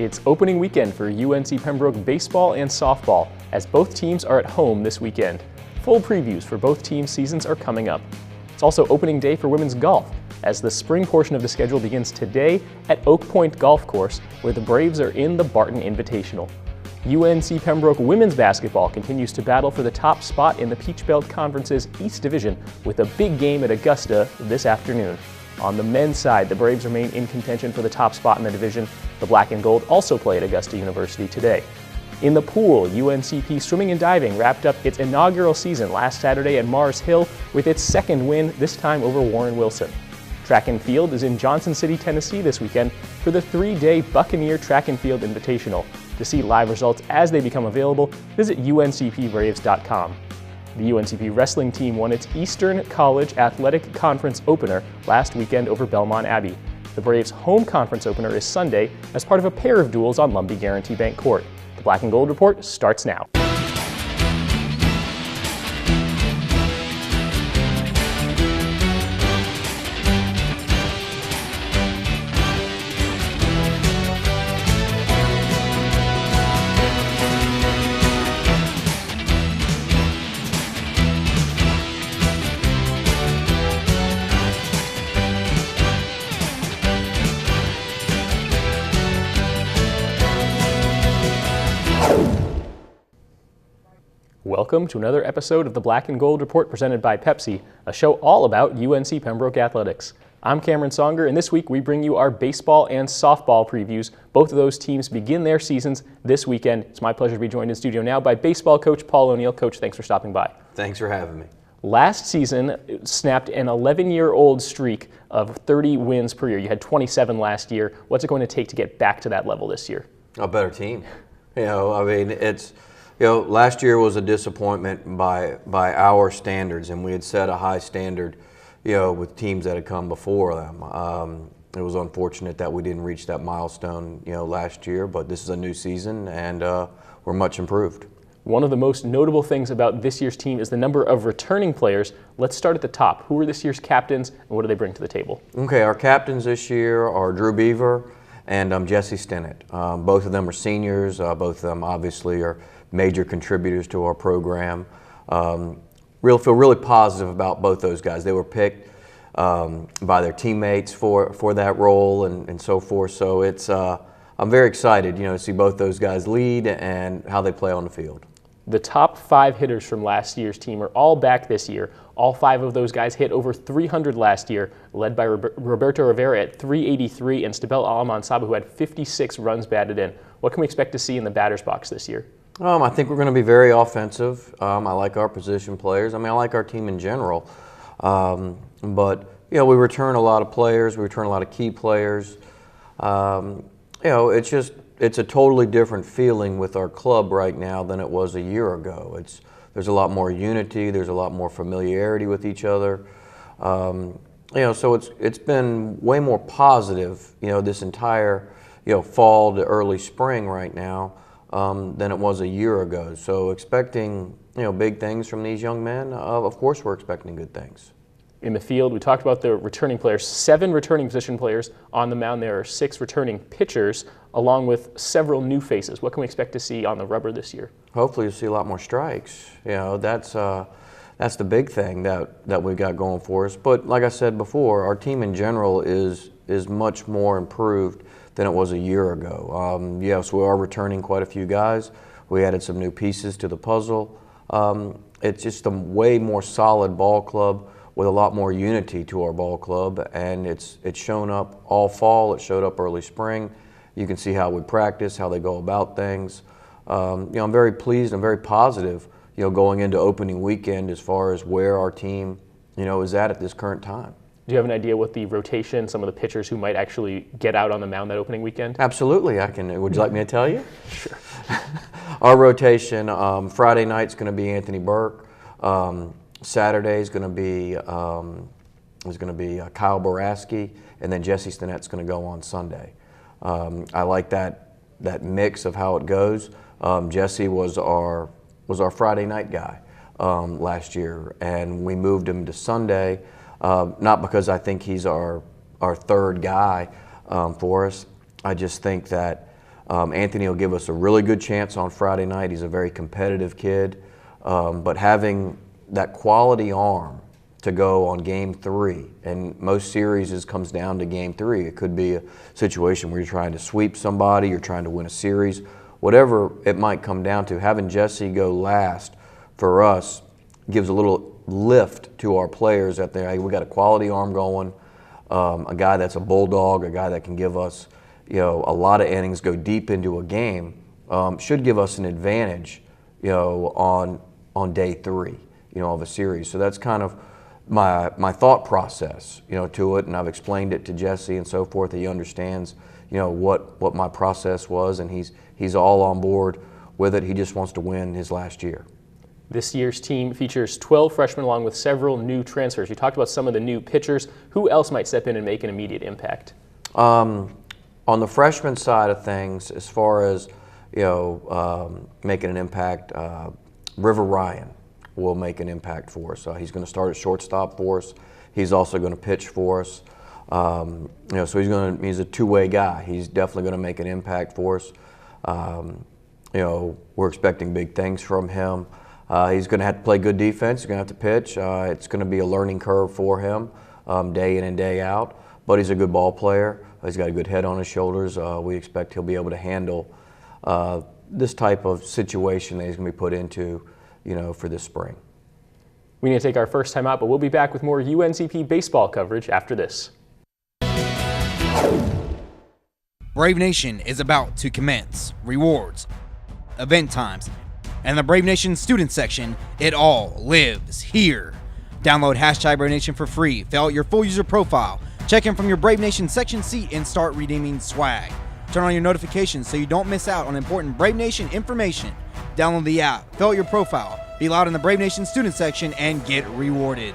It's opening weekend for UNC Pembroke baseball and softball, as both teams are at home this weekend. Full previews for both teams' seasons are coming up. It's also opening day for women's golf, as the spring portion of the schedule begins today at Oak Point Golf Course, where the Braves are in the Barton Invitational. UNC Pembroke women's basketball continues to battle for the top spot in the Peach Belt Conference's East Division with a big game at Augusta this afternoon. On the men's side, the Braves remain in contention for the top spot in the division. The Black and Gold also play at Augusta University today. In the pool, UNCP Swimming and Diving wrapped up its inaugural season last Saturday at Mars Hill with its second win, this time over Warren Wilson. Track and Field is in Johnson City, Tennessee this weekend for the 3-day Buccaneer Track and Field Invitational. To see live results as they become available, visit uncpbraves.com. The UNCP wrestling team won its Eastern College Athletic Conference opener last weekend over Belmont Abbey. The Braves' home conference opener is Sunday as part of a pair of duels on Lumbee Guarantee Bank Court. The Black and Gold Report starts now. Welcome to another episode of the Black and Gold Report presented by Pepsi, a show all about UNC Pembroke athletics. I'm Cameron Songer, and this week we bring you our baseball and softball previews. Both of those teams begin their seasons this weekend. It's my pleasure to be joined in studio now by baseball coach Paul O'Neill. Coach, thanks for stopping by. Thanks for having me. Last season snapped an 11-year-old streak of 30 wins per year. You had 27 last year. What's it going to take to get back to that level this year? A better team. Last year was a disappointment by our standards, and we had set a high standard, with teams that had come before them. It was unfortunate that we didn't reach that milestone, last year, but this is a new season, and we're much improved. One of the most notable things about this year's team is the number of returning players. Let's start at the top. Who are this year's captains, and what do they bring to the table? Okay, our captains this year are Drew Beaver and Jesse Stinnett. Both of them are seniors. Both of them obviously are major contributors to our program. Feel really positive about both those guys. They were picked by their teammates for that role and so forth. So it's I'm very excited, to see both those guys lead and how they play on the field. The top 5 hitters from last year's team are all back this year. All 5 of those guys hit over 300 last year, led by Roberto Rivera at 383 and Stabel Alamansabu, who had 56 runs batted in. What can we expect to see in the batter's box this year? I think we're going to be very offensive. I like our position players. I like our team in general. But we return a lot of players. We return a lot of key players. It's a totally different feeling with our club right now than it was a year ago. There's a lot more unity. There's a lot more familiarity with each other. So it's been way more positive, this entire, fall to early spring right now. Than it was a year ago. So expecting, big things from these young men. Of course, we're expecting good things. In the field, we talked about the returning players. 7 returning position players on the mound. There are 6 returning pitchers, along with several new faces. What can we expect to see on the rubber this year? Hopefully, you'll see a lot more strikes. That's the big thing that we got going for us. But like I said before, our team in general is much more improved than it was a year ago. Yes, we are returning quite a few guys. We added some new pieces to the puzzle. It's just a way more solid ball club with a lot more unity to our ball club, and it's shown up all fall. It showed up early spring. You can see how we practice, how they go about things. I'm very pleased and very positive, going into opening weekend as far as where our team, is at this current time. Do you have an idea what the rotation, some of the pitchers who might actually get out on the mound that opening weekend? Absolutely, I can. Would you like me to tell you? Sure. Our rotation, Friday night's going to be Anthony Burke. Saturday is going to be Kyle Boraski, and then Jesse Stinnett's going to go on Sunday. I like that mix of how it goes. Jesse was our Friday night guy last year, and we moved him to Sunday. Not because I think he's our third guy for us. I just think that Anthony will give us a really good chance on Friday night. He's a very competitive kid. But having that quality arm to go on game 3, and most series comes down to game 3. It could be a situation where you're trying to sweep somebody, you're trying to win a series, whatever it might come down to. Having Jesse go last for us gives a little lift to our players that hey, we got a quality arm going, a guy that's a bulldog, a guy that can give us, a lot of innings, go deep into a game, should give us an advantage, on day 3, of a series. So that's kind of my thought process, to it, and I've explained it to Jesse and so forth. He understands, what my process was, and he's all on board with it. He just wants to win his last year. This year's team features 12 freshmen along with several new transfers. You talked about some of the new pitchers. Who else might step in and make an immediate impact? On the freshman side of things, as far as making an impact, River Ryan will make an impact for us. He's going to start at shortstop for us. He's also going to pitch for us. So he's a two-way guy. He's definitely going to make an impact for us. We're expecting big things from him. He's going to have to play good defense. He's going to have to pitch. It's going to be a learning curve for him, day in and day out. But he's a good ball player. He's got a good head on his shoulders. We expect he'll be able to handle this type of situation that he's going to be put into, for this spring. We need to take our first time out, but we'll be back with more UNCP baseball coverage after this. Brave Nation is about to commence. Rewards, event times, and the Brave Nation student section, it all lives here. Download hashtag Brave Nation for free, fill out your full user profile, check in from your Brave Nation section seat, and start redeeming swag. Turn on your notifications so you don't miss out on important Brave Nation information. Download the app, fill out your profile, be loud in the Brave Nation student section, and get rewarded.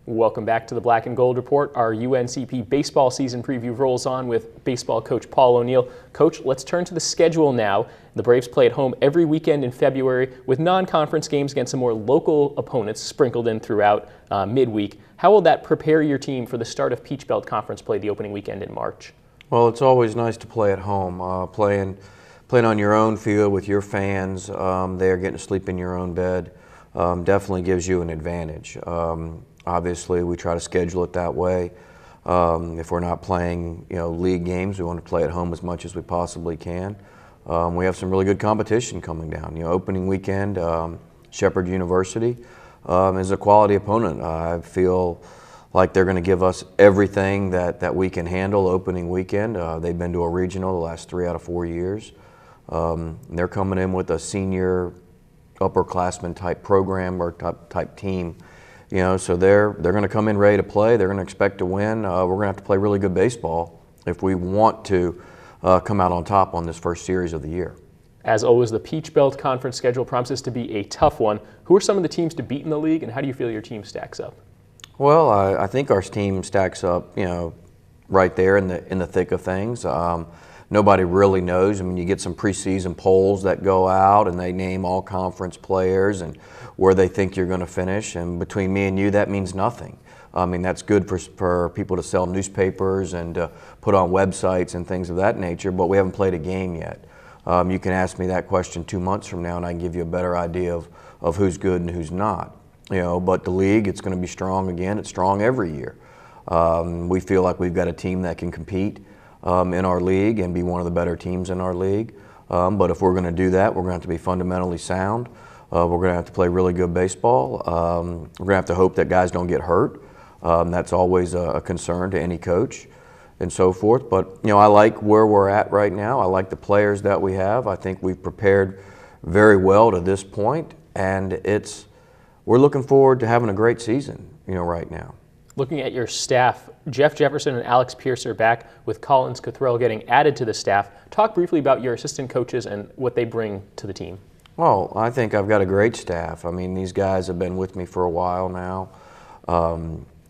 Welcome back to the Black and Gold Report. Our UNCP baseball season preview rolls on with baseball coach Paul O'Neill. Coach, let's turn to the schedule now. The Braves play at home every weekend in February with non-conference games against some more local opponents sprinkled in throughout midweek. How will that prepare your team for the start of Peach Belt Conference play the opening weekend in March? Well, it's always nice to play at home. Playing on your own field with your fans, there getting to sleep in your own bed, definitely gives you an advantage. Obviously, we try to schedule it that way. If we're not playing, league games, we want to play at home as much as we possibly can. We have some really good competition coming down. Opening weekend, Shepherd University is a quality opponent. I feel like they're going to give us everything that we can handle opening weekend. They've been to a regional the last 3 out of 4 years. They're coming in with a senior upperclassman type program or type team. So they're going to come in ready to play. They're going to expect to win. We're going to have to play really good baseball if we want to come out on top on this first series of the year. As always, the Peach Belt Conference schedule promises to be a tough one. Who are some of the teams to beat in the league, and how do you feel your team stacks up? Well, I think our team stacks up, right there in the thick of things. Nobody really knows. I mean, you get some preseason polls that go out and they name all conference players and where they think you're going to finish. And between me and you, that means nothing. I mean, that's good for people to sell newspapers and put on websites and things of that nature, but we haven't played a game yet. You can ask me that question 2 months from now and I can give you a better idea of who's good and who's not. But the league, it's going to be strong again. It's strong every year. We feel like we've got a team that can compete in our league and be one of the better teams in our league. But if we're going to do that, we're going to have to be fundamentally sound. We're going to have to play really good baseball. We're going to have to hope that guys don't get hurt. That's always a concern to any coach and so forth. But, I like where we're at right now. I like the players that we have. I think we've prepared very well to this point, and we're looking forward to having a great season, right now. Looking at your staff, Jeff Jefferson and Alex Pierce are back, with Collins Cothrell getting added to the staff. Talk briefly about your assistant coaches and what they bring to the team. Well, I think I've got a great staff. I mean, these guys have been with me for a while now.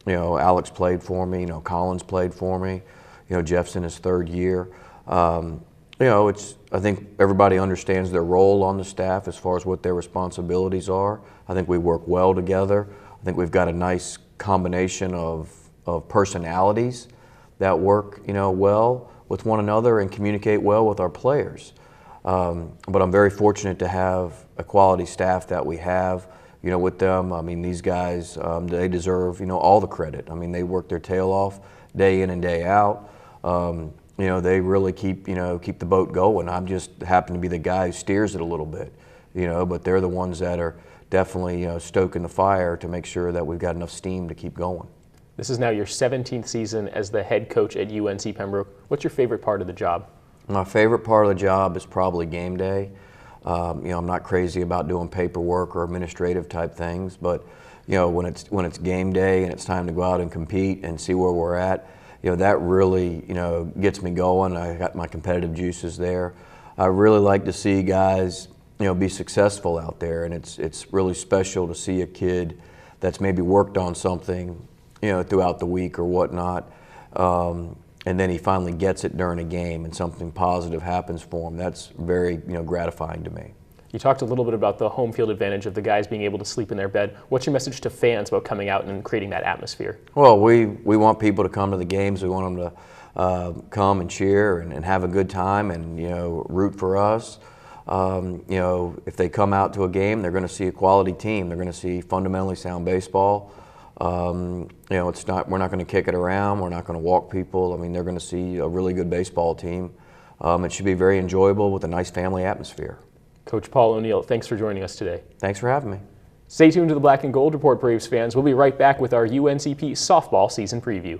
Alex played for me. Collins played for me. Jeff's in his 3rd year. I think everybody understands their role on the staff as far as what their responsibilities are. I think we work well together. I think we've got a nice combination of personalities that work, well with one another and communicate well with our players. But I'm very fortunate to have a quality staff that we have, with them. I mean, these guys, they deserve, all the credit. I mean, they work their tail off day in and day out. They really keep the boat going. I'm just happen to be the guy who steers it a little bit, but they're the ones that are definitely stoking the fire to make sure that we've got enough steam to keep going. This is now your 17th season as the head coach at UNC Pembroke. What's your favorite part of the job? My favorite part of the job is probably game day. I'm not crazy about doing paperwork or administrative type things, but when it's game day and it's time to go out and compete and see where we're at, that really gets me going. I got my competitive juices there. I really like to see guys be successful out there, and it's really special to see a kid that's maybe worked on something throughout the week or whatnot, and then he finally gets it during a game and something positive happens for him. That's very gratifying to me. You talked a little bit about the home field advantage of the guys being able to sleep in their bed. What's your message to fans about coming out and creating that atmosphere? Well, we want people to come to the games. We want them to come and cheer and have a good time and root for us. If they come out to a game, they're going to see a quality team. They're going to see fundamentally sound baseball. We're not going to kick it around. We're not going to walk people. I mean, they're going to see a really good baseball team. It should be very enjoyable with a nice family atmosphere. Coach Paul O'Neill, thanks for joining us today. Thanks for having me. Stay tuned to the Black and Gold Report, Braves fans. We'll be right back with our UNCP softball season preview.